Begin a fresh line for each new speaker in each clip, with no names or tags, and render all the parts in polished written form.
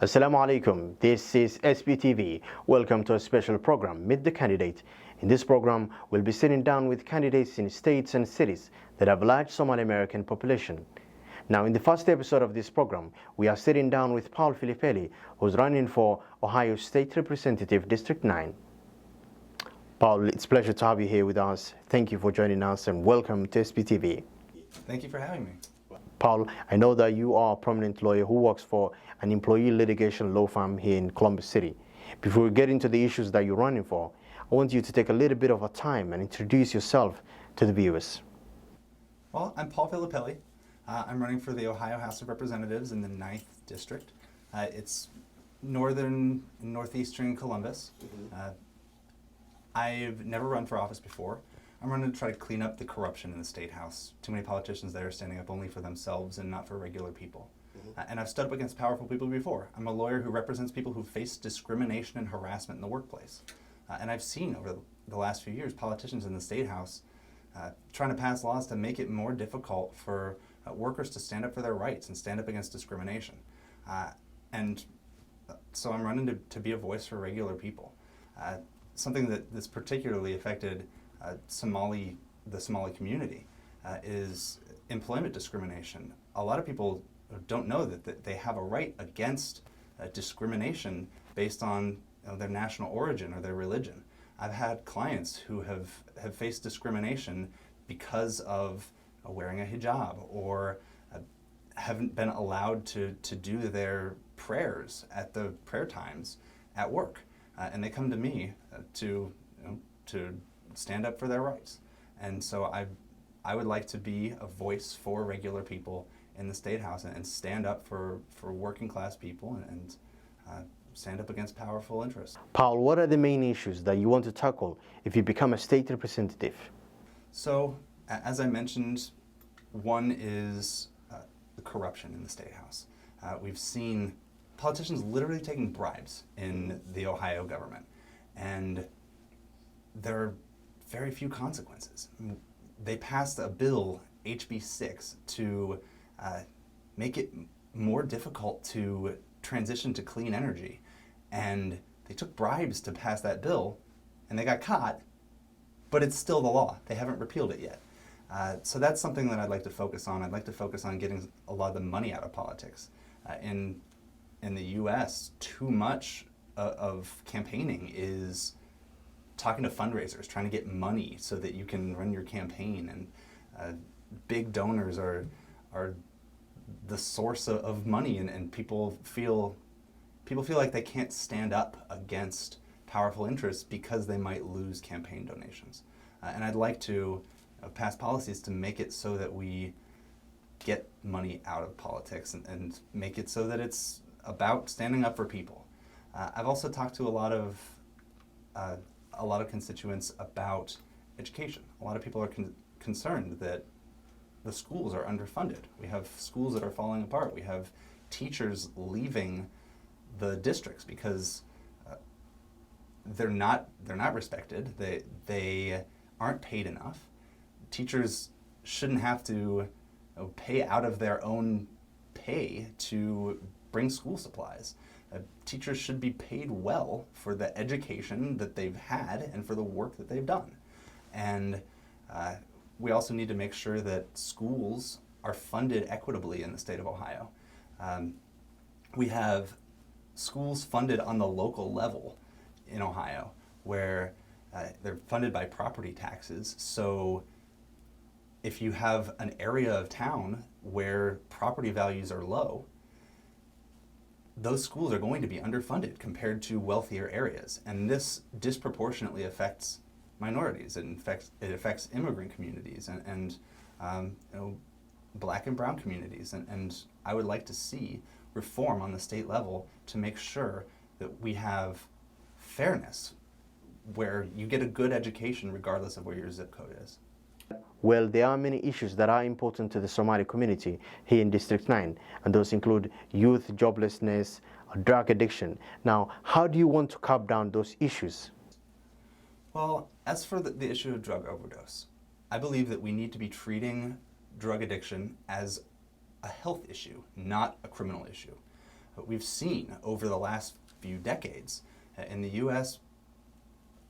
Assalamu alaikum, this is SPTV. Welcome to a special program, Meet the Candidate. In this program, we'll be sitting down with candidates in states and cities that have a large Somali American population. Now, in the first episode of this program, we are sitting down with Paul Filippelli, who's running for Ohio State Representative District 9. Paul, it's a pleasure to have you here with us. Thank you for joining us and welcome to SPTV.
Thank you for having me.
Paul, I know that you are a prominent lawyer who works for an employee litigation law firm here in Columbus City. Before we get into the issues that you're running for, I want you to take a little bit of a time and introduce yourself to the viewers.
Well, I'm Paul Filippelli. I'm running for the Ohio House of Representatives in the 9th District. It's northeastern Columbus. I've never run for office before. I'm running to try to clean up the corruption in the State House. Too many politicians there are standing up only for themselves and not for regular people. And I've stood up against powerful people before. I'm a lawyer who represents people who face discrimination and harassment in the workplace. And I've seen over the last few years politicians in the State House trying to pass laws to make it more difficult for workers to stand up for their rights and stand up against discrimination. So I'm running to be a voice for regular people. Something that's particularly affected the Somali community is employment discrimination. A lot of people don't know that they have a right against discrimination based on their national origin or their religion. I've had clients who have faced discrimination because of wearing a hijab or haven't been allowed to do their prayers at the prayer times at work. And they come to me to stand up for their rights. And so I would like to be a voice for regular people in the State House and stand up for working class people and stand up against powerful interests.
Paul, what are the main issues that you want to tackle if you become a state representative?
So, as I mentioned, one is the corruption in the State House. We've seen politicians literally taking bribes in the Ohio government, and there are very few consequences. They passed a bill, HB 6, to make it more difficult to transition to clean energy. And they took bribes to pass that bill, and they got caught, but it's still the law. They haven't repealed it yet. So that's something that I'd like to focus on. I'd like to focus on getting a lot of the money out of politics. In the U.S., too much of campaigning is talking to fundraisers, trying to get money so that you can run your campaign, and big donors are the source of money, and people feel like they can't stand up against powerful interests because they might lose campaign donations. And I'd like to pass policies to make it so that we get money out of politics and make it so that it's about standing up for people. I've also talked to a lot of constituents about education. A lot of people are concerned that the schools are underfunded. We have schools that are falling apart. We have teachers leaving the districts because they're not respected. They aren't paid enough. Teachers shouldn't have to pay out of their own pay to bring school supplies. Teachers should be paid well for the education that they've had and for the work that they've done. And we also need to make sure that schools are funded equitably in the state of Ohio. We have schools funded on the local level in Ohio where they're funded by property taxes. So if you have an area of town where property values are low, those schools are going to be underfunded compared to wealthier areas. And this disproportionately affects minorities. It affects immigrant communities and Black and brown communities. And I would like to see reform on the state level to make sure that we have fairness where you get a good education regardless of where your zip code is.
Well, there are many issues that are important to the Somali community here in District 9, and those include youth joblessness, drug addiction. Now, how do you want to curb down those issues?
Well, as for the issue of drug overdose, I believe that we need to be treating drug addiction as a health issue, not a criminal issue. But we've seen over the last few decades in the US,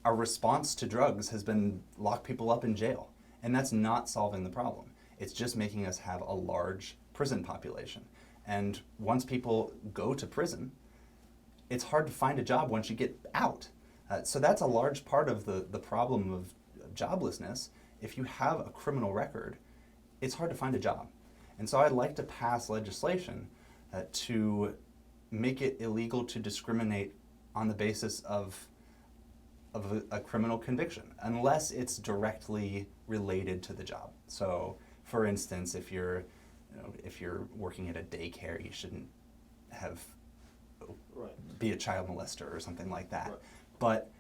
our response to drugs has been lock people up in jail. And that's not solving the problem. It's just making us have a large prison population. And once people go to prison, it's hard to find a job once you get out. So that's a large part of the problem of joblessness. If you have a criminal record, it's hard to find a job. And so I'd like to pass legislation to make it illegal to discriminate on the basis of a criminal conviction, unless it's directly related to the job. So, for instance, if you're working at a daycare, you shouldn't be a child molester or something like that. Right. But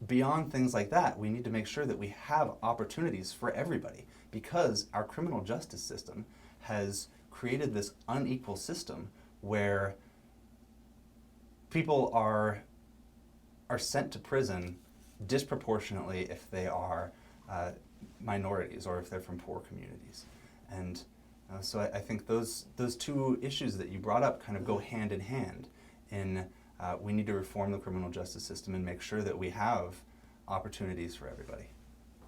beyond things like that, we need to make sure that we have opportunities for everybody, because our criminal justice system has created this unequal system where people are sent to prison disproportionately if they are minorities or if they're from poor communities. And so I think those two issues that you brought up kind of go hand in hand in we need to reform the criminal justice system and make sure that we have opportunities for everybody.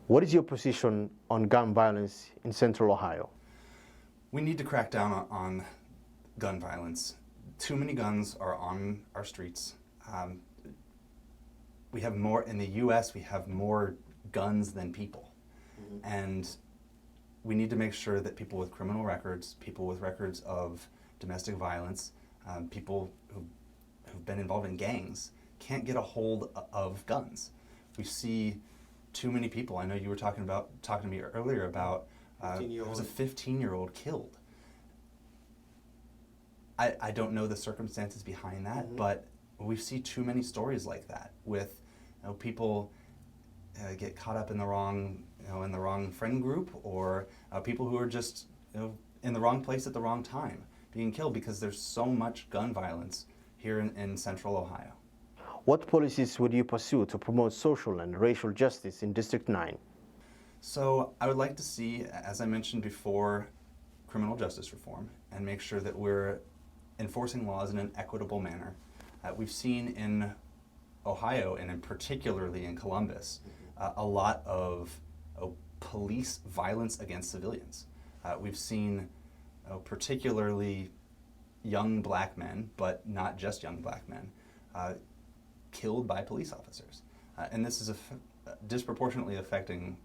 What is your position on gun violence in Central Ohio?
We need to crack down on gun violence. Too many guns are on our streets. We have more, in the US, we have more guns than people. Mm-hmm. And we need to make sure that people with criminal records, people with records of domestic violence, people who've been involved in gangs can't get a hold of guns. We see too many people. I know you were talking to me earlier about there was a 15-year-old killed. I don't know the circumstances behind that, mm-hmm. but we see too many stories like that with people get caught up in the wrong friend group, or people who are just in the wrong place at the wrong time being killed because there's so much gun violence here in Central Ohio.
What policies would you pursue to promote social and racial justice in District 9?
So I would like to see, as I mentioned before, criminal justice reform and make sure that we're enforcing laws in an equitable manner. We've seen in Ohio, and particularly in Columbus, a lot of police violence against civilians. We've seen particularly young black men, but not just young black men, killed by police officers. And this is disproportionately affecting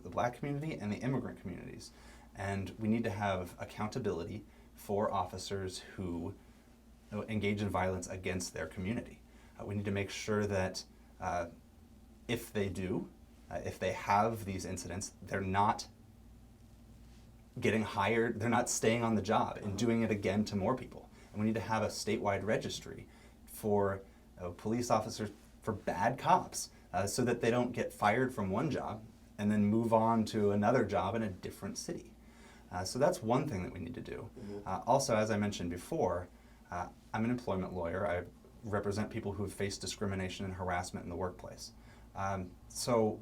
the black community and the immigrant communities. And we need to have accountability for officers who engage in violence against their community. We need to make sure that if they have these incidents, they're not getting hired, they're not staying on the job and doing it again to more people. And we need to have a statewide registry for police officers, for bad cops, so that they don't get fired from one job and then move on to another job in a different city. So that's one thing that we need to do. Mm-hmm. Also, as I mentioned before, I'm an employment lawyer. I represent people who have faced discrimination and harassment in the workplace. So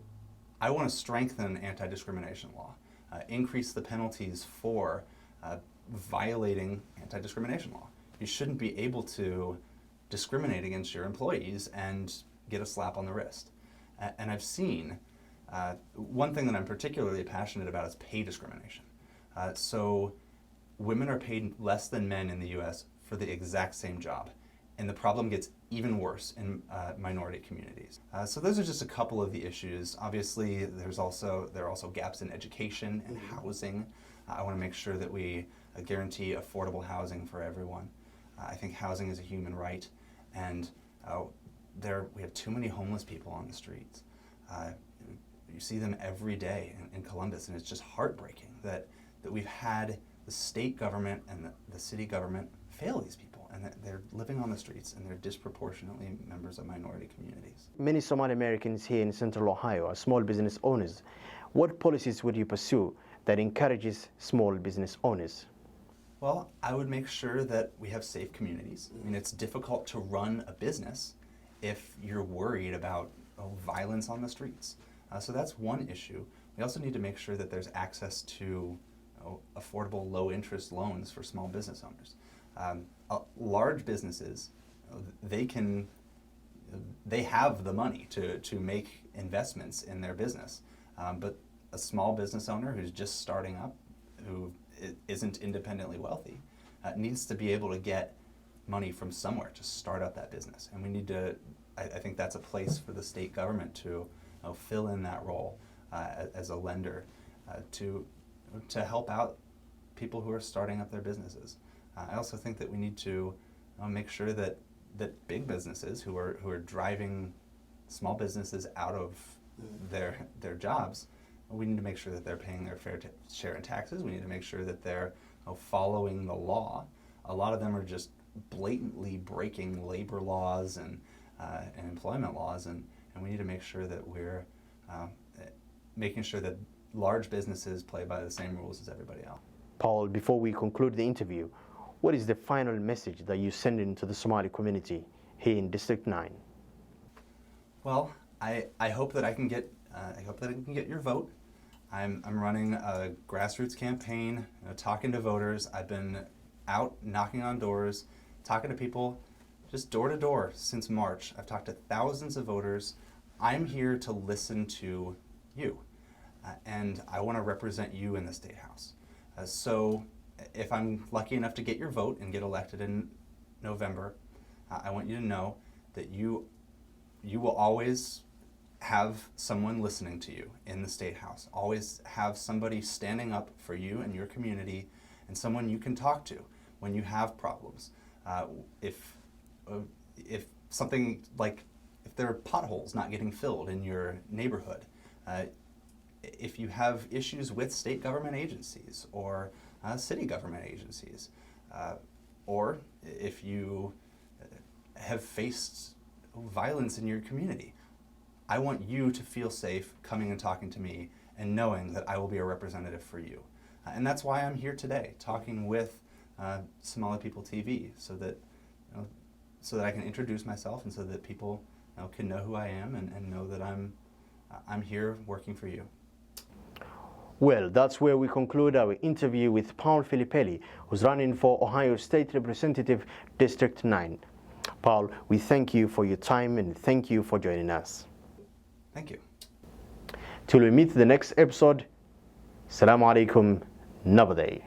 I want to strengthen anti-discrimination law, increase the penalties for violating anti-discrimination law. You shouldn't be able to discriminate against your employees and get a slap on the wrist. And I've seen, one thing that I'm particularly passionate about is pay discrimination. So women are paid less than men in the US for the exact same job. And the problem gets even worse in minority communities. So those are just a couple of the issues. Obviously, there are also gaps in education and housing. I want to make sure that we guarantee affordable housing for everyone. I think housing is a human right, and we have too many homeless people on the streets. You see them every day in Columbus, and it's just heartbreaking that we've had the state government and the city government fail these people, and that they're living on the streets, and they're disproportionately members of minority communities.
Many Somali Americans here in Central Ohio are small business owners. What policies would you pursue that encourages small business owners?
Well, I would make sure that we have safe communities. I mean, it's difficult to run a business if you're worried about violence on the streets. So that's one issue. We also need to make sure that there's access to affordable low-interest loans for small business owners. large businesses, they have the money to make investments in their business, but a small business owner who's just starting up, who isn't independently wealthy, needs to be able to get money from somewhere to start up that business. And we need to, I think that's a place for the state government to fill in that role as a lender to help out people who are starting up their businesses. I also think that we need to make sure that big businesses who are driving small businesses out of their jobs, we need to make sure that they're paying their fair share in taxes. We need to make sure that they're following the law. A lot of them are just blatantly breaking labor laws and employment laws, and we need to make sure that we're making sure that large businesses play by the same rules as everybody else.
Paul, before we conclude the interview, what is the final message that you send in to the Somali community here in District 9?
Well, I hope that I can get your vote. I'm running a grassroots campaign, talking to voters. I've been out knocking on doors, talking to people just door to door since March. I've talked to thousands of voters. I'm here to listen to you, and I want to represent you in the State House. So if I'm lucky enough to get your vote and get elected in November, I want you to know that you will always have someone listening to you in the State House. Always have somebody standing up for you and your community, and someone you can talk to when you have problems. If something like, if there are potholes not getting filled in your neighborhood, if you have issues with state government agencies or city government agencies, or if you have faced violence in your community, I want you to feel safe coming and talking to me and knowing that I will be a representative for you. And that's why I'm here today, talking with Somali People TV, so that I can introduce myself and so that people can know who I am and know that I'm here working for you.
Well, that's where we conclude our interview with Paul Filippelli, who's running for Ohio State Representative District 9. Paul, we thank you for your time and thank you for joining us.
Thank you.
Till we meet the next episode, Assalamu alaikum, Namaste.